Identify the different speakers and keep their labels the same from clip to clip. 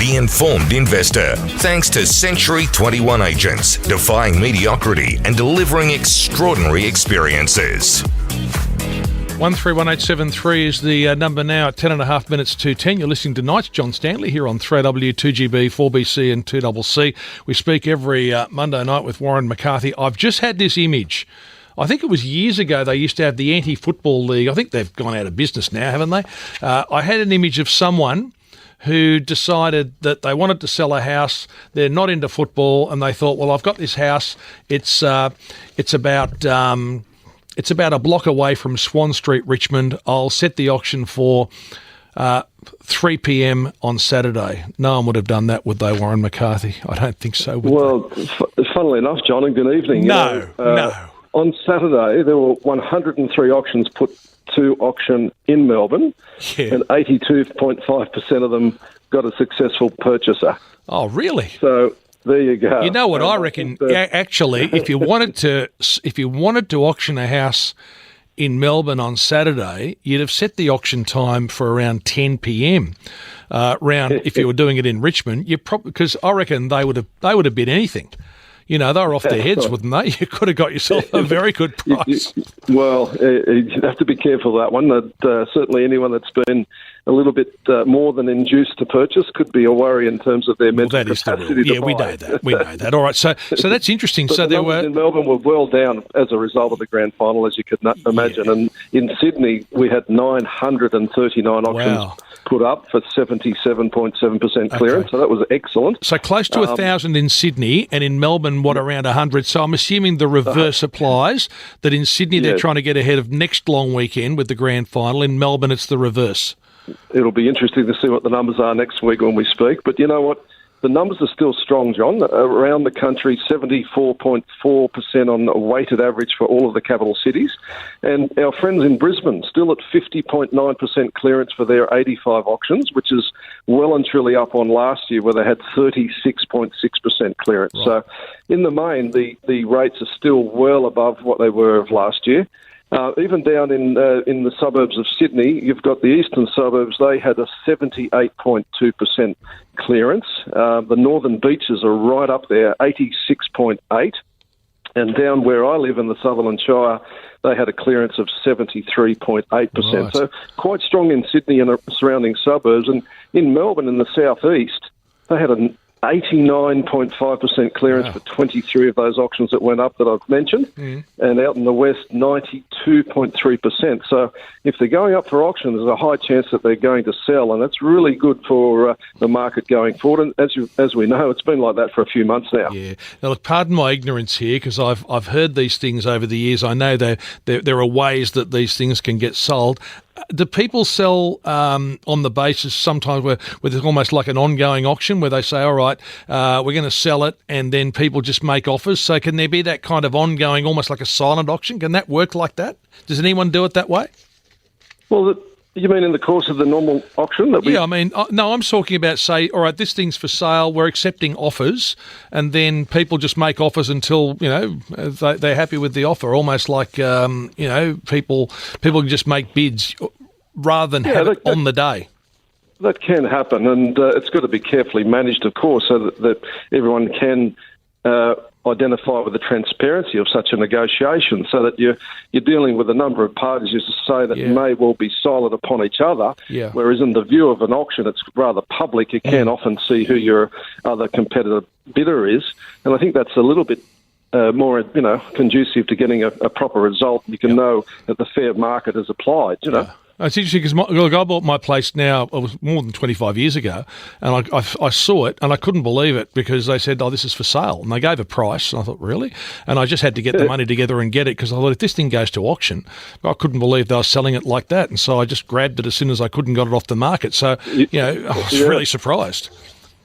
Speaker 1: the informed investor. Thanks to Century 21 agents, defying mediocrity and delivering extraordinary experiences.
Speaker 2: 131873 is the number now at 10.5 minutes to 10. You're listening to Nights. John Stanley here on 3W, 2GB, 4BC and 2CC. We speak every Monday night with Warren McCarthy. I've just had this image. I think it was years ago they used to have the anti-football league. I think they've gone out of business now, haven't they? I had an image of someone who decided that they wanted to sell a house. They're not into football, and they thought, well, I've got this house. It's about a block away from Swan Street, Richmond. I'll set the auction for 3 p.m. on Saturday. No one would have done that, would they, Warren McCarthy? I don't think so, would they?
Speaker 3: Funnily enough, John, and good evening.
Speaker 2: No.
Speaker 3: On Saturday, there were 103 auctions put to auction in Melbourne, and 82.5% of them got a successful purchaser.
Speaker 2: Oh, really?
Speaker 3: So there you go.
Speaker 2: You know what I reckon? Actually, if you wanted to auction a house in Melbourne on Saturday, you'd have set the auction time for around 10 p.m. If you were doing it in Richmond, because I reckon they would have bid anything. You know, they were off their heads, wouldn't they? You could have got yourself a very good price.
Speaker 3: You'd have to be careful of that one. Certainly anyone that's been a little bit more than induced to purchase could be a worry in terms of their mental capacity to buy.
Speaker 2: We know that. All right, so that's interesting.
Speaker 3: But
Speaker 2: so
Speaker 3: the
Speaker 2: there were
Speaker 3: in Melbourne were well down as a result of the grand final, as you could imagine.
Speaker 2: Yeah.
Speaker 3: And in Sydney, we had 939 auctions put up for 77.7% clearance.
Speaker 2: Okay.
Speaker 3: So that was excellent.
Speaker 2: So close to 1,000 in Sydney, and in Melbourne, around 100. So I'm assuming the reverse applies, that in Sydney they're trying to get ahead of next long weekend with the grand final. In Melbourne, it's the reverse.
Speaker 3: It'll be interesting to see what the numbers are next week when we speak. But you know what? The numbers are still strong, John. Around the country, 74.4% on a weighted average for all of the capital cities. And our friends in Brisbane still at 50.9% clearance for their 85 auctions, which is well and truly up on last year where they had 36.6% clearance. Right. So in the main, the rates are still well above what they were of last year. Even down in the suburbs of Sydney, you've got the eastern suburbs. They had a 78.2% clearance. The northern beaches are right up there, 86.8%. And down where I live in the Sutherland Shire, they had a clearance of 73.8%. Right. So quite strong in Sydney and the surrounding suburbs. And in Melbourne, in the southeast, they had an 89.5% clearance for 23 of those auctions that went up that I've mentioned. Mm. And out in the west, 92.3%. So if they're going up for auction, there's a high chance that they're going to sell, and that's really good for the market going forward. And as we know, it's been like that for a few months now. Yeah.
Speaker 2: Now, look, pardon my ignorance here, because I've heard these things over the years. I know there are ways that these things can get sold. Do people sell on the basis sometimes where there's almost like an ongoing auction where they say, all right, we're going to sell it, and then people just make offers? So can there be that kind of ongoing, almost like a silent auction? Can that work like that? Does anyone do it that way?
Speaker 3: Well, you mean in the course of the normal auction?
Speaker 2: Yeah, I mean, no, I'm talking about, say, all right, this thing's for sale, we're accepting offers, and then people just make offers until, they're happy with the offer, almost like, people can just make bids rather than have it on the day.
Speaker 3: That can happen, and it's got to be carefully managed, of course, so that everyone can identify with the transparency of such a negotiation, so that you're dealing with a number of parties, as to say, that may well be silent upon each other, whereas in the view of an auction, it's rather public. You can often see who your other competitor bidder is, and I think that's a little bit more, conducive to getting a proper result. You can know that the fair market is applied,
Speaker 2: It's interesting because I bought my place now, it was more than 25 years ago, and I saw it and I couldn't believe it because they said, this is for sale. And they gave a price, and I thought, really? And I just had to get the money together and get it because I thought, if this thing goes to auction, I couldn't believe they were selling it like that. And so I just grabbed it as soon as I could and got it off the market. So, I was really surprised.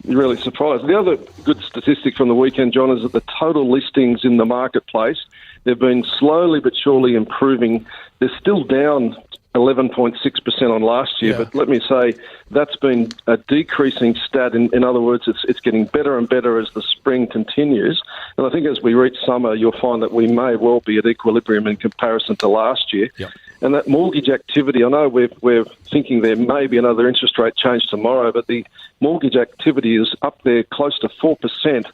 Speaker 3: You're really surprised. The other good statistic from the weekend, John, is that the total listings in the marketplace, they've been slowly but surely improving. They're still down 11.6% on last year, but let me say that's been a decreasing stat. In other words, it's getting better and better as the spring continues. And I think as we reach summer, you'll find that we may well be at equilibrium in comparison to last year. Yep. And that mortgage activity, I know we're thinking there may be another interest rate change tomorrow, but the mortgage activity is up there close to 4%.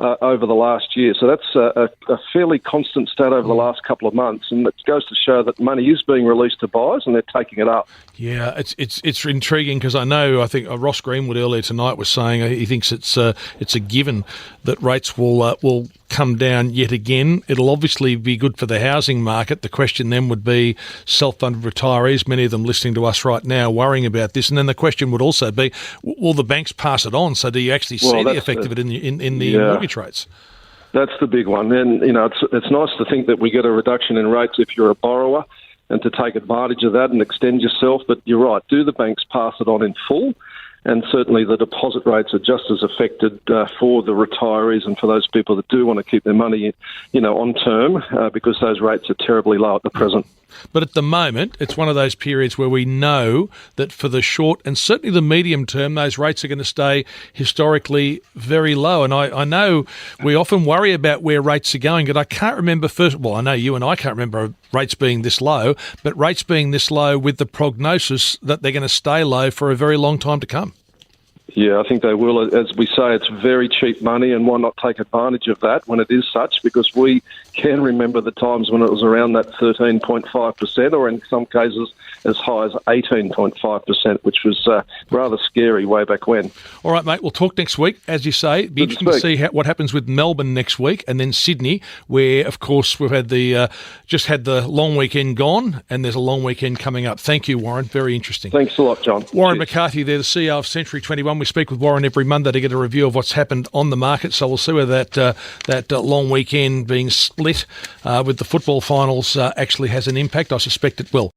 Speaker 3: Over the last year. So that's a fairly constant stat over the last couple of months, and it goes to show that money is being released to buyers and they're taking it up.
Speaker 2: Yeah, it's intriguing because I think Ross Greenwood earlier tonight was saying he thinks it's a given that rates will come down yet again. It'll obviously be good for the housing market. The question then would be self-funded retirees, many of them listening to us right now, worrying about this. And then the question would also be, will the banks pass it on? So do you actually see the effect of it in the mortgage rates?
Speaker 3: That's the big one. And, it's nice to think that we get a reduction in rates if you're a borrower and to take advantage of that and extend yourself. But you're right, do the banks pass it on in full? And certainly the deposit rates are just as affected for the retirees and for those people that do want to keep their money, on term because those rates are terribly low at the present.
Speaker 2: But at the moment, it's one of those periods where we know that for the short and certainly the medium term, those rates are going to stay historically very low. And I know we often worry about where rates are going, but I can't remember I know you and I can't remember rates being this low, but rates being this low with the prognosis that they're going to stay low for a very long time to come.
Speaker 3: Yeah, I think they will. As we say, it's very cheap money, and why not take advantage of that when it is such? Because we can remember the times when it was around that 13.5%, or in some cases as high as 18.5%, which was rather scary way back when.
Speaker 2: All right, mate, we'll talk next week. As you say, it'd be interesting to see what happens with Melbourne next week, and then Sydney, where, of course, we've had just had the long weekend gone, and there's a long weekend coming up. Thank you, Warren. Very interesting.
Speaker 3: Thanks a lot, John.
Speaker 2: Warren McCarthy, they're the CEO of Century 21. We speak with Warren every Monday to get a review of what's happened on the market, so we'll see whether that long weekend being split with the football finals actually has an impact. I suspect it will.